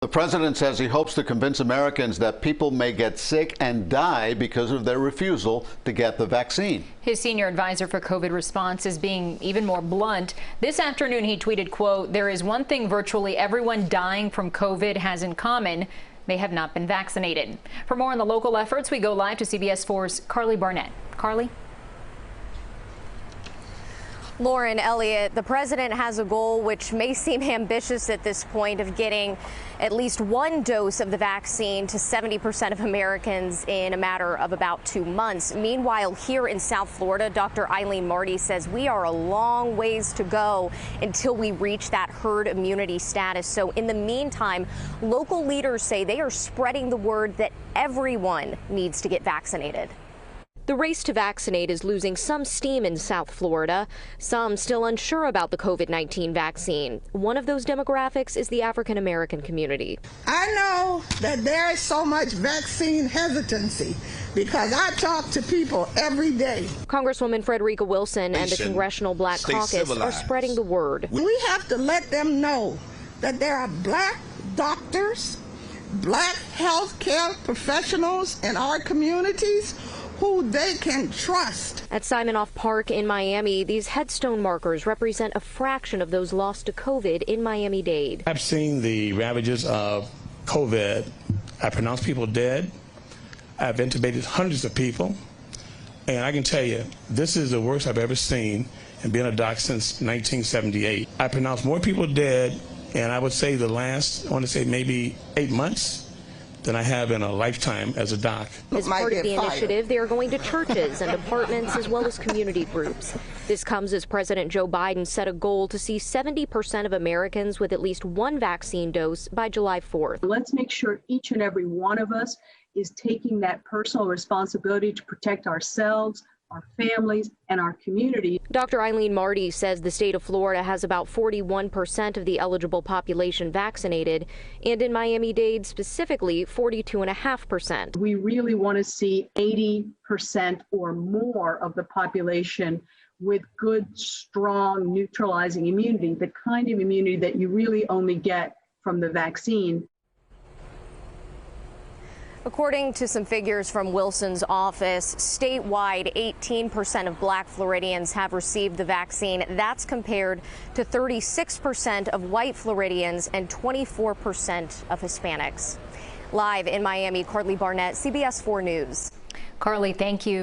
The president says he hopes to convince Americans that people may get sick and die because of their refusal to get the vaccine. His senior advisor for COVID response is being even more blunt. This afternoon, he tweeted, quote, "There is one thing virtually everyone dying from COVID has in common. They have not been vaccinated." For more on the local efforts, we go live to CBS 4's Karli Barnett. Karli? Lauren, Elliott, the president has a goal which may seem ambitious at this point of getting at least one dose of the vaccine to 70% of Americans in a matter of about 2 months. Meanwhile, here in South Florida, Dr. Eileen Marty says we are a long ways to go until we reach that herd immunity status. So in the meantime, local leaders say they are spreading the word that everyone needs to get vaccinated. The race to vaccinate is losing some steam in South Florida. Some still unsure about the COVID-19 vaccine. One of those demographics is the African American community. I know that there is so much vaccine hesitancy because I talk to people every day. Congresswoman Frederica Wilson and the Congressional Black Caucus are spreading the word. We have to let them know that there are black doctors, black healthcare professionals in our communities who they can trust. At Simonoff Park in Miami, these headstone markers represent a fraction of those lost to COVID in Miami-Dade. I've seen the ravages of COVID. I pronounced people dead. I've intubated hundreds of people. And I can tell you, this is the worst I've ever seen in being a doc since 1978. I pronounced more people dead, and I would say the last, I want to say maybe 8 months, than I have in a lifetime as a doc. As part of the initiative, they are going to churches and apartments as well as community groups. This comes as President Joe Biden set a goal to see 70% of Americans with at least one vaccine dose by July 4th. Let's make sure each and every one of us is taking that personal responsibility to protect ourselves, our families, and our community. Dr. Eileen Marty says the state of Florida has about 41% of the eligible population vaccinated, and in Miami-Dade specifically, 42.5%. We really want to see 80% or more of the population with good, strong, neutralizing immunity, the kind of immunity that you really only get from the vaccine. According to some figures from Wilson's office, statewide, 18% of black Floridians have received the vaccine. That's compared to 36% of white Floridians and 24% of Hispanics. Live in Miami, Karli Barnett, CBS 4 News. Karli, thank you.